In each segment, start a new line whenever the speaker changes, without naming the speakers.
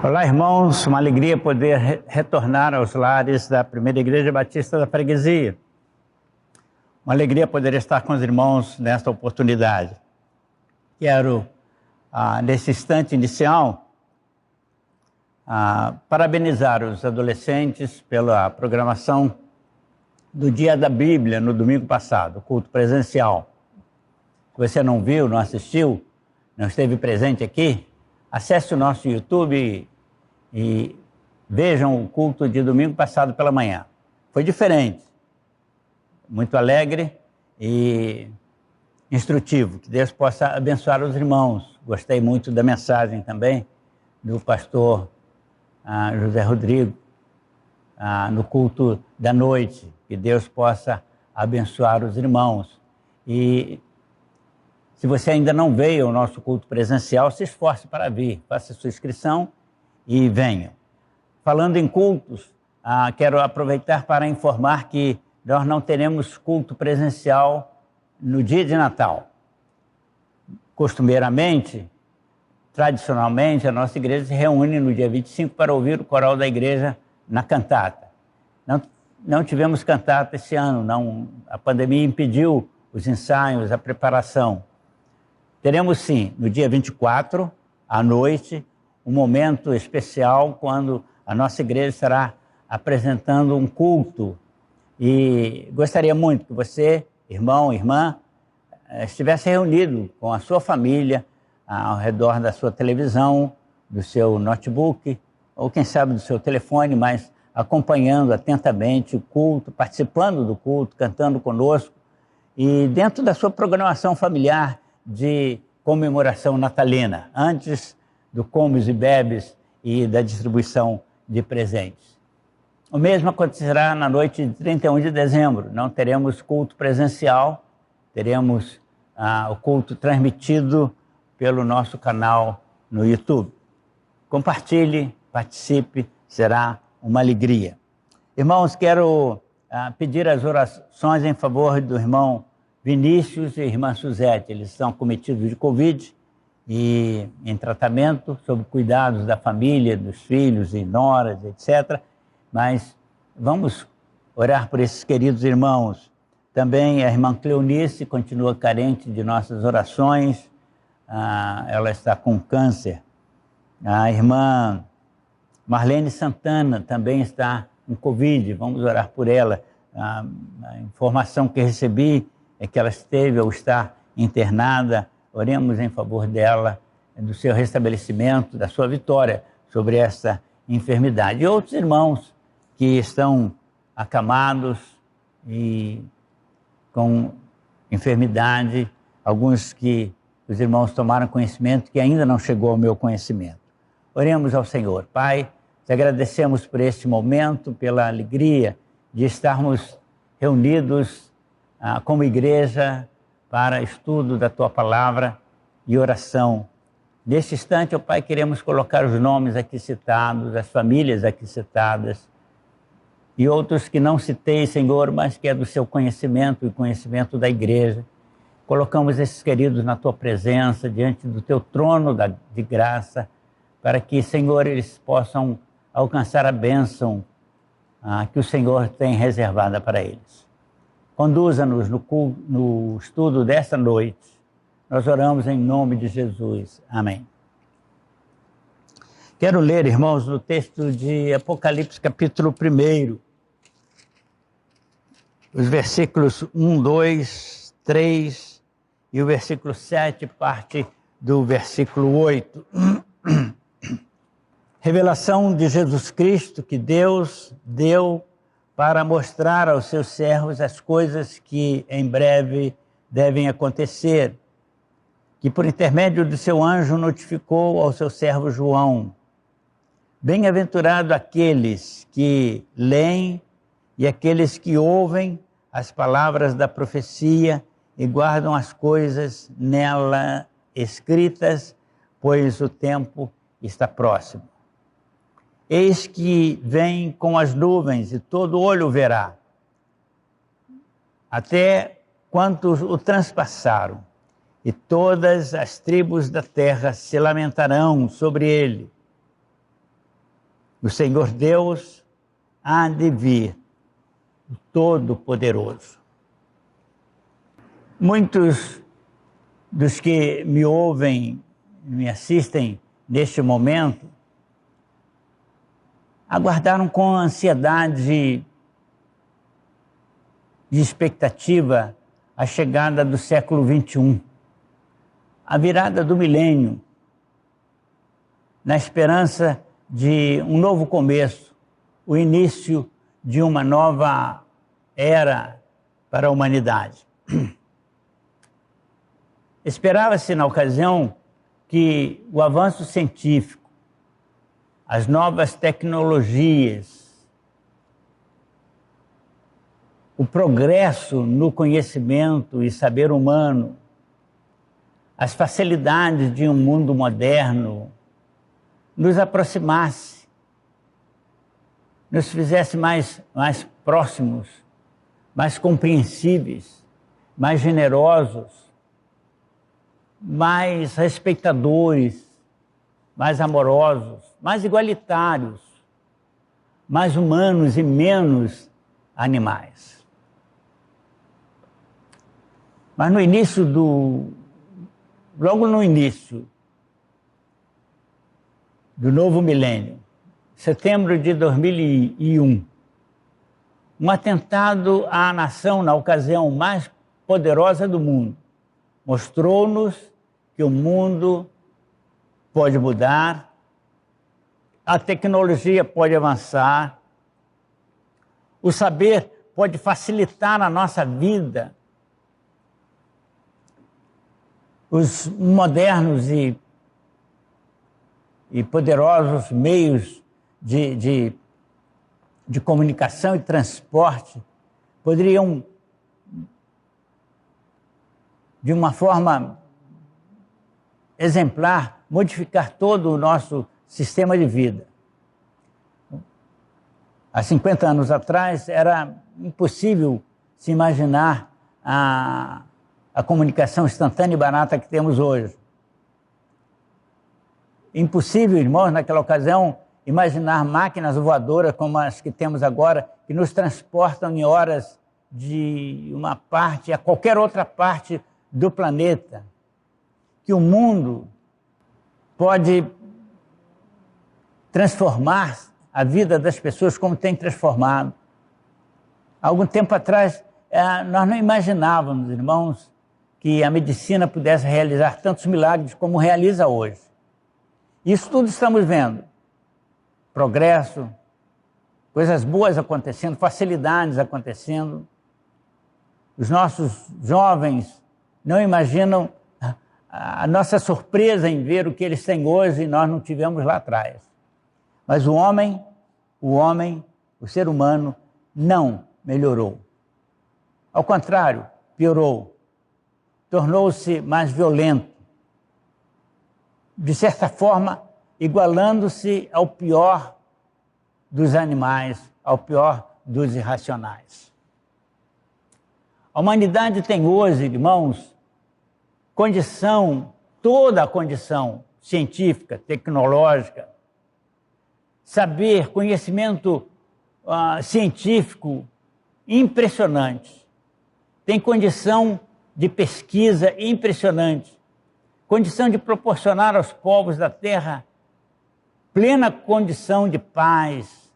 Olá, irmãos, uma alegria poder retornar aos lares da Primeira Igreja Batista da Freguesia. Uma alegria poder estar com os irmãos nesta oportunidade. Quero, nesse instante inicial, parabenizar os adolescentes pela programação do Dia da Bíblia no domingo passado, culto presencial. Se você não viu, não assistiu, não esteve presente aqui, acesse o nosso YouTube e vejam o culto de domingo passado pela manhã. Foi diferente, muito alegre e instrutivo. Que Deus possa abençoar os irmãos. Gostei muito da mensagem também do pastor José Rodrigo no culto da noite. Que Deus possa abençoar os irmãos. E se você ainda não veio ao nosso culto presencial, se esforce para vir, faça sua inscrição e venha. Falando em cultos, quero aproveitar para informar que nós não teremos culto presencial no dia de Natal. Costumeiramente, tradicionalmente, a nossa igreja se reúne no dia 25 para ouvir o coral da igreja na cantata. Não tivemos cantata esse ano, a pandemia impediu os ensaios, a preparação. Teremos sim, no dia 24, à noite, um momento especial quando a nossa igreja estará apresentando um culto. E gostaria muito que você, irmão, irmã, estivesse reunido com a sua família ao redor da sua televisão, do seu notebook, ou quem sabe do seu telefone, mas acompanhando atentamente o culto, participando do culto, cantando conosco, e dentro da sua programação familiar de comemoração natalina, antes do comes e bebes e da distribuição de presentes. O mesmo acontecerá na noite de 31 de dezembro. Não teremos culto presencial, teremos o culto transmitido pelo nosso canal no YouTube. Compartilhe, participe, será uma alegria. Irmãos, quero pedir as orações em favor do irmão Vinícius e irmã Suzete. Eles estão cometidos de Covid e em tratamento, sob cuidados da família, dos filhos e noras, etc. Mas vamos orar por esses queridos irmãos. Também a irmã Cleonice continua carente de nossas orações. Ela está com câncer. A irmã Marlene Santana também está com Covid. Vamos orar por ela. A informação que recebi é que ela esteve ou está internada. Oremos em favor dela, do seu restabelecimento, da sua vitória sobre essa enfermidade. E outros irmãos que estão acamados e com enfermidade, alguns que os irmãos tomaram conhecimento que ainda não chegou ao meu conhecimento. Oremos ao Senhor. Pai, te agradecemos por este momento, pela alegria de estarmos reunidos como igreja para estudo da Tua Palavra e oração. Neste instante, ó Pai, queremos colocar os nomes aqui citados, as famílias aqui citadas, e outros que não citei, Senhor, mas que é do Seu conhecimento e conhecimento da igreja. Colocamos esses queridos na Tua presença, diante do Teu trono de graça, para que, Senhor, eles possam alcançar a bênção que o Senhor tem reservada para eles. Conduza-nos no estudo desta noite. Nós oramos em nome de Jesus. Amém. Quero ler, irmãos, no texto de Apocalipse, capítulo 1, os versículos 1, 2, 3 e o versículo 7, parte do versículo 8. Revelação de Jesus Cristo que Deus deu para mostrar aos seus servos as coisas que em breve devem acontecer, que por intermédio do seu anjo notificou ao seu servo João. Bem-aventurado aqueles que leem e aqueles que ouvem as palavras da profecia e guardam as coisas nela escritas, pois o tempo está próximo. Eis que vem com as nuvens e todo olho verá, até quantos o transpassaram, e todas as tribos da terra se lamentarão sobre ele. O Senhor Deus há de vir, o Todo-Poderoso. Muitos dos que me ouvem, me assistem neste momento, aguardaram com ansiedade e expectativa a chegada do século XXI, a virada do milênio, na esperança de um novo começo, o início de uma nova era para a humanidade. Esperava-se, na ocasião, que o avanço científico, as novas tecnologias, o progresso no conhecimento e saber humano, as facilidades de um mundo moderno, nos aproximasse, nos fizesse mais próximos, mais compreensíveis, mais generosos, mais respeitadores, mais amorosos, mais igualitários, mais humanos e menos animais. Mas logo no início do novo milênio, setembro de 2001, um atentado à nação na ocasião mais poderosa do mundo mostrou-nos que o mundo pode mudar, a tecnologia pode avançar, o saber pode facilitar a nossa vida. Os modernos e poderosos meios de comunicação e transporte poderiam, de uma forma exemplar, modificar todo o nosso sistema de vida. Há 50 anos atrás era impossível se imaginar a comunicação instantânea e barata que temos hoje. Impossível, irmãos, naquela ocasião, imaginar máquinas voadoras como as que temos agora, que nos transportam em horas de uma parte a qualquer outra parte do planeta. Que o mundo pode transformar a vida das pessoas como tem transformado. Há algum tempo atrás, nós não imaginávamos, irmãos, que a medicina pudesse realizar tantos milagres como realiza hoje. Isso tudo estamos vendo. Progresso, coisas boas acontecendo, facilidades acontecendo. Os nossos jovens não imaginam a nossa surpresa em ver o que eles têm hoje e nós não tivemos lá atrás. Mas o ser humano, não melhorou. Ao contrário, piorou. Tornou-se mais violento. De certa forma, igualando-se ao pior dos animais, ao pior dos irracionais. A humanidade tem hoje, irmãos, toda a condição científica, tecnológica, saber, conhecimento científico impressionante. Tem condição de pesquisa impressionante. Condição de proporcionar aos povos da terra plena condição de paz,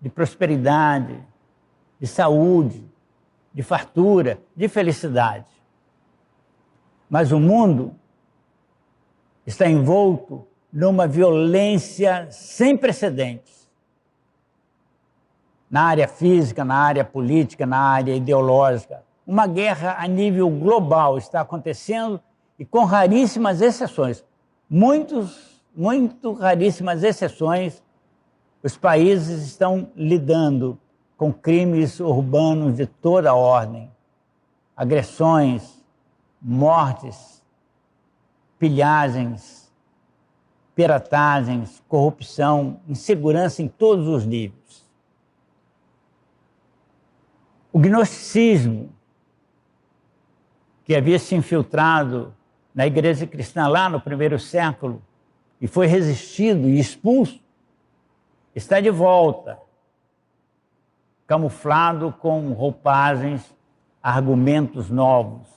de prosperidade, de saúde, de fartura, de felicidade. Mas o mundo está envolto numa violência sem precedentes. Na área física, na área política, na área ideológica. Uma guerra a nível global está acontecendo e com raríssimas exceções, muito raríssimas exceções, os países estão lidando com crimes urbanos de toda a ordem, agressões, mortes, pilhagens, piratagens, corrupção, insegurança em todos os níveis. O gnosticismo, que havia se infiltrado na igreja cristã lá no primeiro século e foi resistido e expulso, está de volta, camuflado com roupagens, argumentos novos.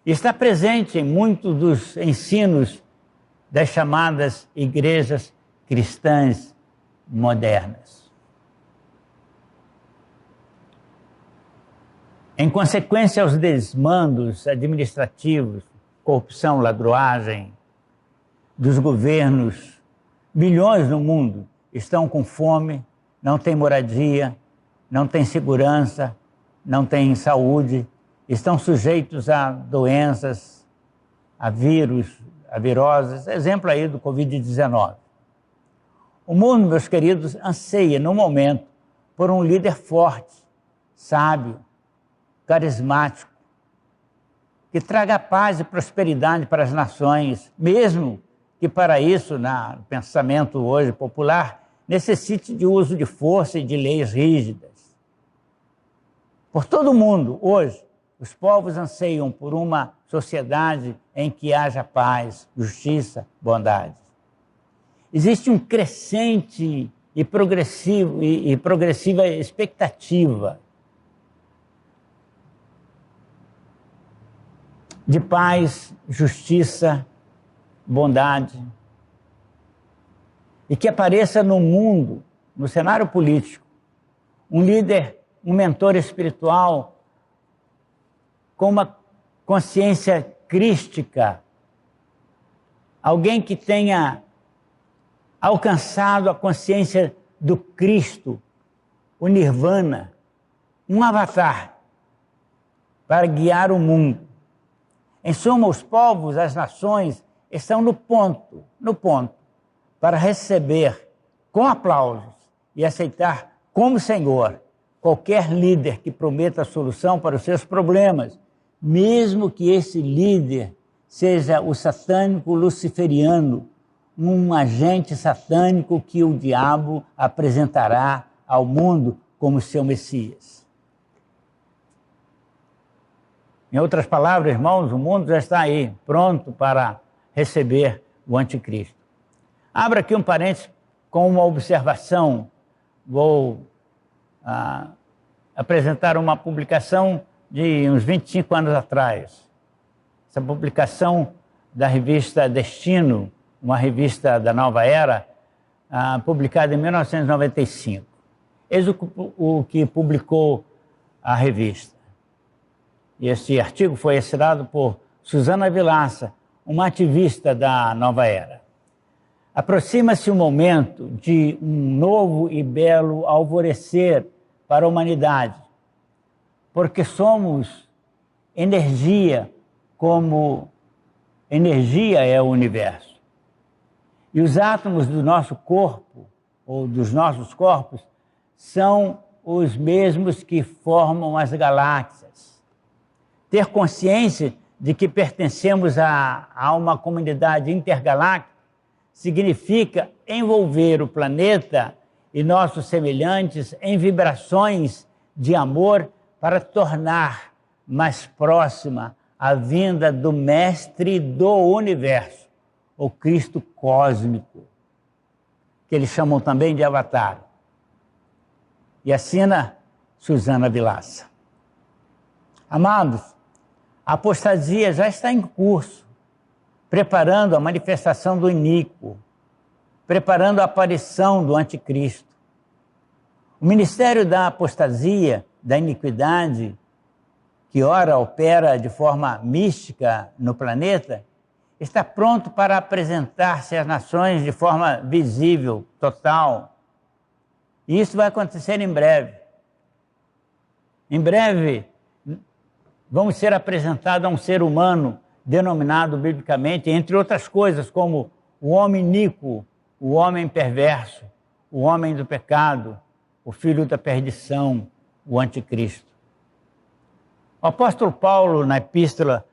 Está presente em muitos dos ensinos das chamadas igrejas cristãs modernas. Em consequência aos desmandos administrativos, corrupção, ladruagem dos governos, milhões no mundo estão com fome, não têm moradia, não têm segurança, não têm saúde, estão sujeitos a doenças, a vírus, a viroses, exemplo aí do Covid-19. O mundo, meus queridos, anseia, no momento, por um líder forte, sábio, carismático, que traga paz e prosperidade para as nações, mesmo que para isso, no pensamento hoje popular, necessite de uso de força e de leis rígidas. Por todo o mundo, hoje, os povos anseiam por uma sociedade em que haja paz, justiça, bondade. Existe um crescente e progressiva expectativa de paz, justiça, bondade, e que apareça no mundo, no cenário político, um líder, um mentor espiritual com uma consciência crística, alguém que tenha alcançado a consciência do Cristo, o Nirvana, um avatar para guiar o mundo. Em suma, os povos, as nações estão no ponto, para receber com aplausos e aceitar como Senhor qualquer líder que prometa a solução para os seus problemas, mesmo que esse líder seja o satânico luciferiano, um agente satânico que o diabo apresentará ao mundo como seu Messias. Em outras palavras, irmãos, o mundo já está aí, pronto para receber o anticristo. Abra aqui um parênteses com uma observação. Vou apresentar uma publicação de uns 25 anos atrás. Essa publicação da revista Destino, uma revista da Nova Era, publicada em 1995. Eis o que publicou a revista. E esse artigo foi assinado por Susana Vilaça, uma ativista da Nova Era. Aproxima-se o momento de um novo e belo alvorecer para a humanidade, porque somos energia, como energia é o universo. E os átomos do nosso corpo, ou dos nossos corpos, são os mesmos que formam as galáxias. Ter consciência de que pertencemos a uma comunidade intergaláctica significa envolver o planeta e nossos semelhantes em vibrações de amor para tornar mais próxima a vinda do Mestre do Universo, o Cristo cósmico, que eles chamam também de Avatar. E assina Susana Vilaça. Amados, a apostasia já está em curso, preparando a manifestação do iníquo, preparando a aparição do anticristo. O ministério da apostasia, da iniquidade, que ora opera de forma mística no planeta, está pronto para apresentar-se às nações de forma visível, total. E isso vai acontecer em breve. Em breve, vamos ser apresentados a um ser humano denominado biblicamente, entre outras coisas, como o homem iníquo, o homem perverso, o homem do pecado, o filho da perdição, o anticristo. O apóstolo Paulo, na epístola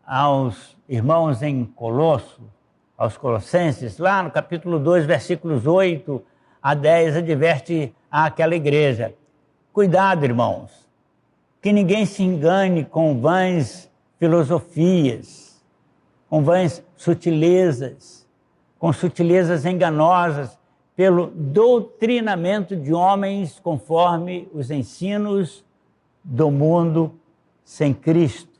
aos irmãos em Colosso, aos Colossenses, lá no capítulo 2, versículos 8 a 10, adverte àquela igreja: cuidado, irmãos, que ninguém se engane com vãs filosofias, com vãs sutilezas, com sutilezas enganosas pelo doutrinamento de homens conforme os ensinos do mundo sem Cristo.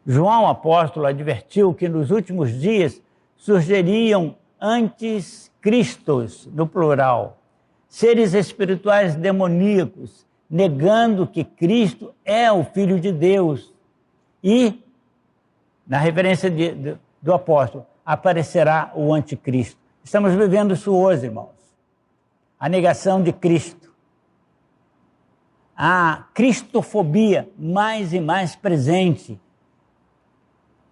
João apóstolo advertiu que nos últimos dias surgiriam anticristos, no plural, seres espirituais demoníacos, negando que Cristo é o Filho de Deus. E, na referência do apóstolo, aparecerá o anticristo. Estamos vivendo isso hoje, irmãos. A negação de Cristo. A cristofobia mais e mais presente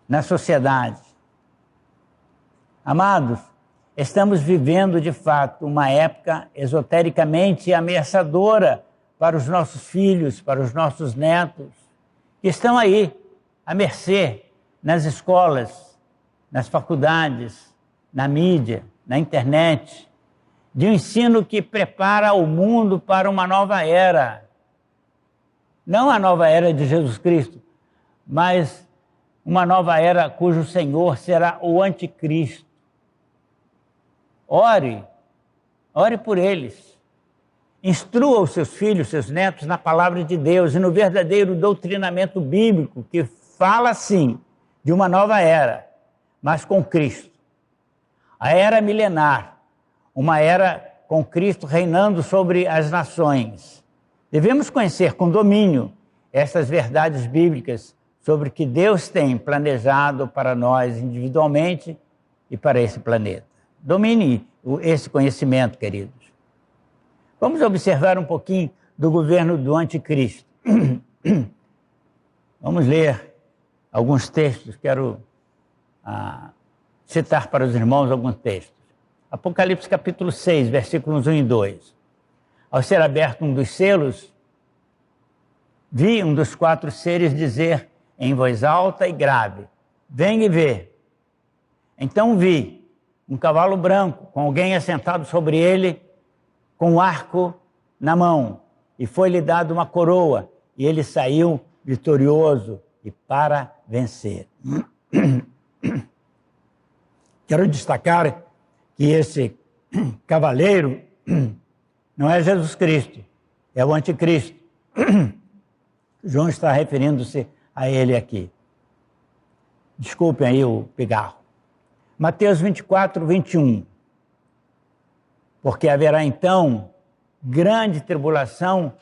na sociedade. Amados, estamos vivendo, de fato, uma época esotericamente ameaçadora para os nossos filhos, para os nossos netos, que estão aí, à mercê, nas escolas, nas faculdades, na mídia, na internet, de um ensino que prepara o mundo para uma nova era. Não a nova era de Jesus Cristo, mas uma nova era cujo Senhor será o anticristo. Ore por eles. Instrua os seus filhos, seus netos na palavra de Deus e no verdadeiro doutrinamento bíblico que fala, sim, de uma nova era, mas com Cristo. A era milenar, uma era com Cristo reinando sobre as nações. Devemos conhecer com domínio essas verdades bíblicas sobre o que Deus tem planejado para nós individualmente e para esse planeta. Domine esse conhecimento, queridos. Vamos observar um pouquinho do governo do anticristo. Vamos ler alguns textos, quero citar para os irmãos alguns textos. Apocalipse capítulo 6, versículos 1 e 2. Ao ser aberto um dos selos, vi um dos 4 seres dizer em voz alta e grave: venha e vê. Então vi um cavalo branco, com alguém assentado sobre ele, com um arco na mão, e foi-lhe dado uma coroa, e ele saiu vitorioso e para vencer. Quero destacar que esse cavaleiro não é Jesus Cristo, é o anticristo. João está referindo-se a ele aqui. Desculpem aí o pigarro. Mateus 24, 21. Porque haverá então grande tribulação,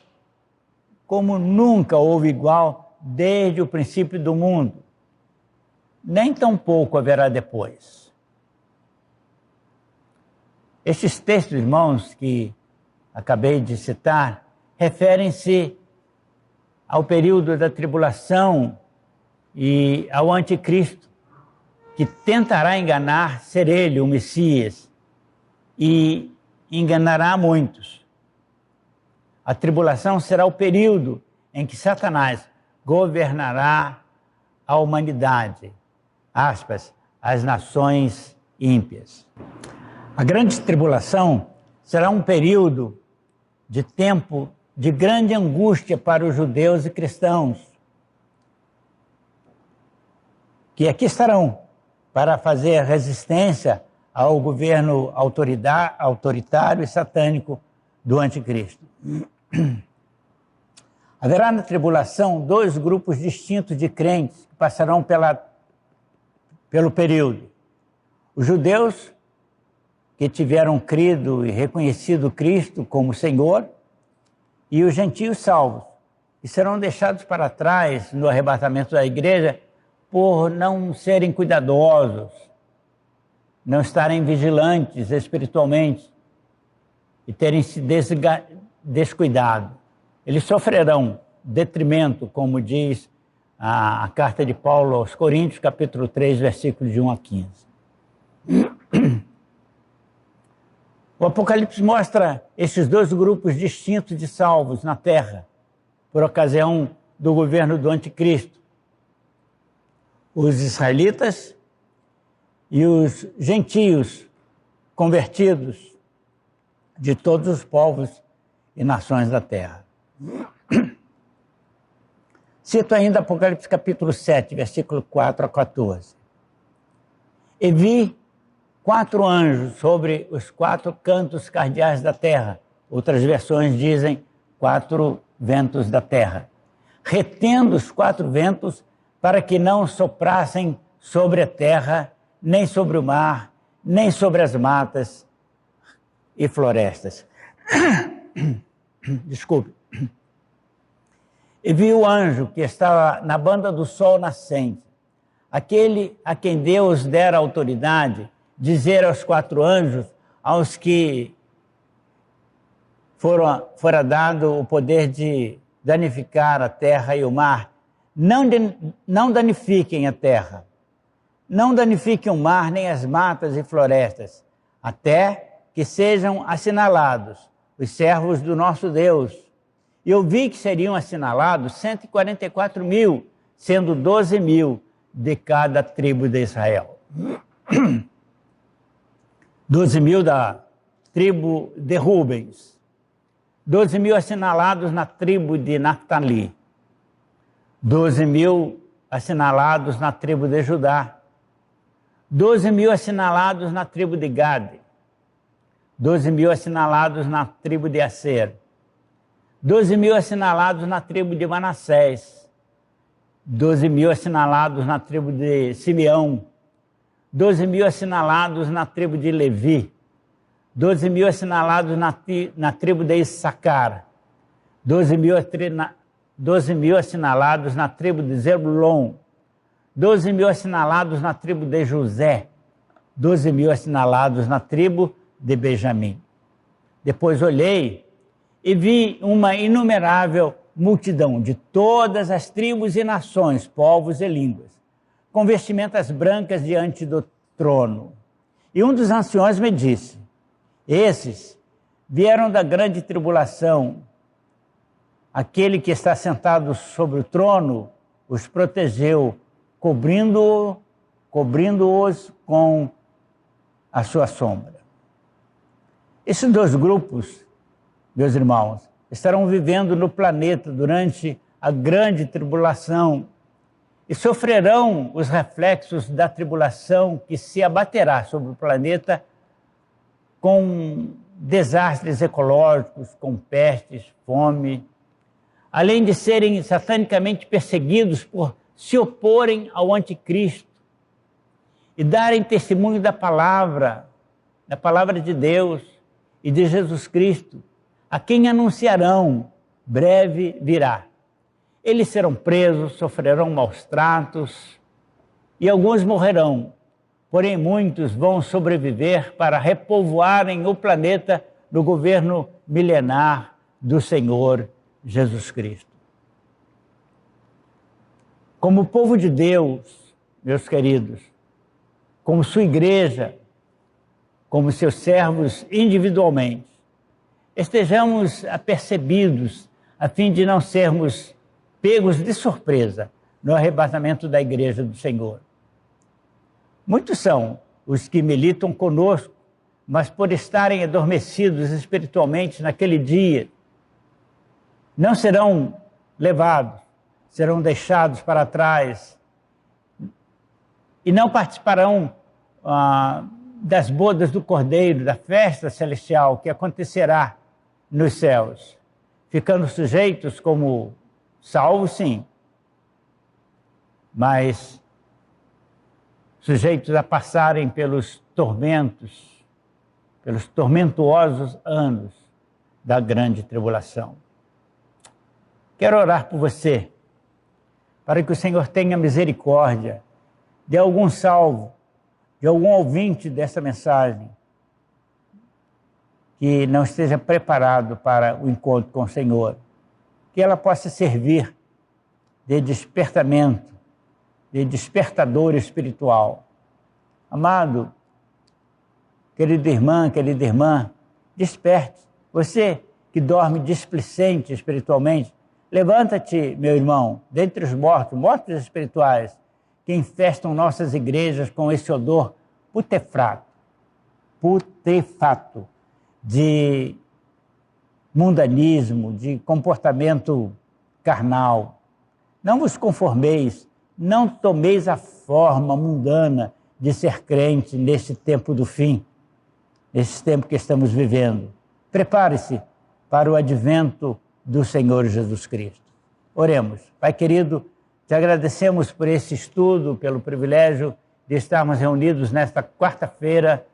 como nunca houve igual desde o princípio do mundo. Nem tampouco haverá depois. Estes textos, irmãos, que acabei de citar, referem-se ao período da tribulação e ao anticristo, que tentará enganar, ser ele o Messias, e enganará muitos. A tribulação será o período em que Satanás governará a humanidade, aspas, as nações ímpias. A grande tribulação será um período de tempo de grande angústia para os judeus e cristãos, que aqui estarão para fazer resistência ao governo autoritário e satânico do anticristo. Haverá na tribulação 2 grupos distintos de crentes que passarão pelo período. Os judeus, que tiveram crido e reconhecido Cristo como Senhor, e os gentios salvos, que serão deixados para trás no arrebatamento da igreja por não serem cuidadosos, não estarem vigilantes espiritualmente e terem se descuidado. Eles sofrerão detrimento, como diz a carta de Paulo aos Coríntios, capítulo 3, versículos de 1 a 15. O Apocalipse mostra esses 2 grupos distintos de salvos na terra, por ocasião do governo do anticristo. Os israelitas e os gentios convertidos de todos os povos e nações da terra. Cito ainda Apocalipse capítulo 7, versículo 4 a 14. E vi 4 anjos sobre os 4 cantos cardeais da terra. Outras versões dizem 4 ventos da terra, retendo os 4 ventos para que não soprassem sobre a terra, nem sobre o mar, nem sobre as matas e florestas. Desculpe. E vi o anjo que estava na banda do sol nascente, aquele a quem Deus dera autoridade, dizer aos 4 anjos, aos que fora dado o poder de danificar a terra e o mar, não danifiquem a terra, não danifiquem o mar, nem as matas e florestas, até que sejam assinalados os servos do nosso Deus. E eu vi que seriam assinalados 144.000, sendo 12.000 de cada tribo de Israel. 12.000 da tribo de Rubens, 12.000 assinalados na tribo de Naphtali, 12.000 assinalados na tribo de Judá, 12.000 assinalados na tribo de Gade, 12.000 assinalados na tribo de Aser, 12.000 assinalados na tribo de Manassés, 12.000 assinalados na tribo de Simeão, 12.000 assinalados na tribo de Levi, 12.000 assinalados na tribo de Issacar, 12.000 assinalados na tribo de Zebulon, 12.000 assinalados na tribo de José, 12.000 assinalados na tribo de Benjamim. Depois olhei e vi uma inumerável multidão de todas as tribos e nações, povos e línguas, com vestimentas brancas diante do trono. E um dos anciões me disse: esses vieram da grande tribulação. Aquele que está sentado sobre o trono os protegeu, cobrindo-os com a sua sombra. Esses 2 grupos, meus irmãos, estarão vivendo no planeta durante a grande tribulação e sofrerão os reflexos da tribulação que se abaterá sobre o planeta com desastres ecológicos, com pestes, fome, além de serem satanicamente perseguidos por se oporem ao anticristo e darem testemunho da palavra de Deus e de Jesus Cristo, a quem anunciarão: breve virá. Eles serão presos, sofrerão maus tratos e alguns morrerão, porém muitos vão sobreviver para repovoarem o planeta no governo milenar do Senhor Jesus Cristo. Como povo de Deus, meus queridos, como sua igreja, como seus servos individualmente, estejamos apercebidos a fim de não sermos pegos de surpresa no arrebatamento da igreja do Senhor. Muitos são os que militam conosco, mas por estarem adormecidos espiritualmente naquele dia, não serão levados, serão deixados para trás e não participarão das bodas do Cordeiro, da festa celestial que acontecerá nos céus, ficando sujeitos como salvos, sim, mas sujeitos a passarem pelos tormentos, pelos tormentosos anos da grande tribulação. Quero orar por você, para que o Senhor tenha misericórdia de algum salvo, de algum ouvinte dessa mensagem, que não esteja preparado para o encontro com o Senhor, que ela possa servir de despertamento, de despertador espiritual. Amado, querida irmã, desperte. Você que dorme displicente espiritualmente, levanta-te, meu irmão, dentre os mortos espirituais, que infestam nossas igrejas com esse odor putrefato de mundanismo, de comportamento carnal. Não vos conformeis, não tomeis a forma mundana de ser crente neste tempo do fim, nesse tempo que estamos vivendo. Prepare-se para o advento do Senhor Jesus Cristo. Oremos. Pai querido, te agradecemos por esse estudo, pelo privilégio de estarmos reunidos nesta quarta-feira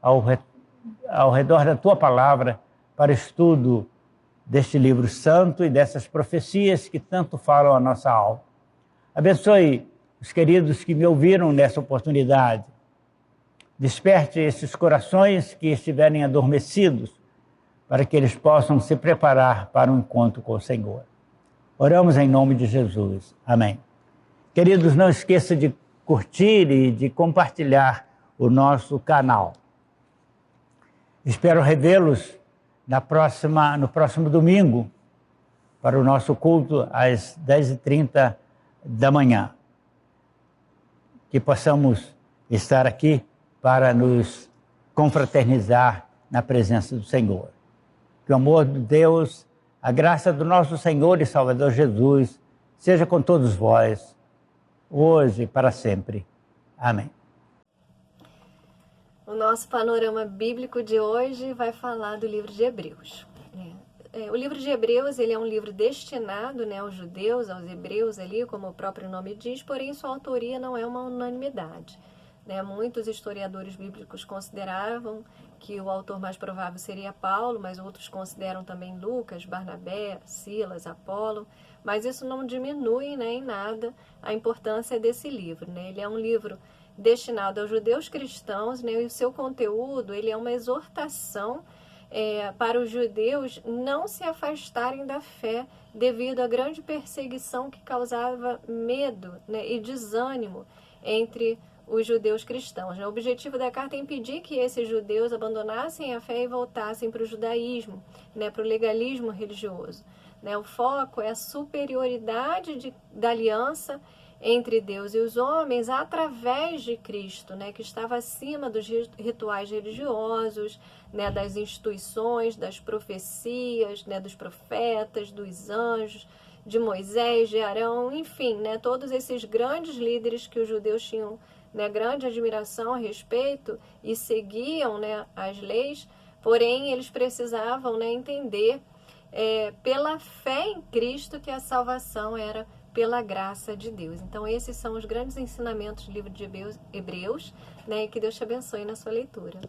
ao redor da Tua Palavra para o estudo deste livro santo e dessas profecias que tanto falam a nossa alma. Abençoe os queridos que me ouviram nessa oportunidade. Desperte esses corações que estiverem adormecidos para que eles possam se preparar para um encontro com o Senhor. Oramos em nome de Jesus. Amém. Queridos, não esqueça de curtir e de compartilhar o nosso canal. Espero revê-los no próximo domingo para o nosso culto às 10h30 da manhã. Que possamos estar aqui para nos confraternizar na presença do Senhor. Que o amor de Deus, a graça do nosso Senhor e Salvador Jesus seja com todos vós, hoje e para sempre. Amém.
O nosso panorama bíblico de hoje vai falar do livro de Hebreus. O livro de Hebreus ele é um livro destinado, aos judeus, aos hebreus, ali, como o próprio nome diz, porém sua autoria não é uma unanimidade. Muitos historiadores bíblicos consideravam que o autor mais provável seria Paulo, mas outros consideram também Lucas, Barnabé, Silas, Apolo, mas isso não diminui em nada a importância desse livro. Ele é um livro destinado aos judeus cristãos, e o seu conteúdo ele é uma exortação para os judeus não se afastarem da fé devido à grande perseguição que causava medo e desânimo entre os judeus cristãos. O objetivo da carta é impedir que esses judeus abandonassem a fé e voltassem para o judaísmo, para o legalismo religioso. O foco é a superioridade da aliança entre Deus e os homens através de Cristo, que estava acima dos rituais religiosos, das instituições, das profecias, dos profetas, dos anjos, de Moisés, de Arão, enfim, todos esses grandes líderes que os judeus tinham grande admiração a respeito e seguiam as leis, porém eles precisavam entender pela fé em Cristo que a salvação era pela graça de Deus. Então esses são os grandes ensinamentos do livro de Hebreus, e que Deus te abençoe na sua leitura.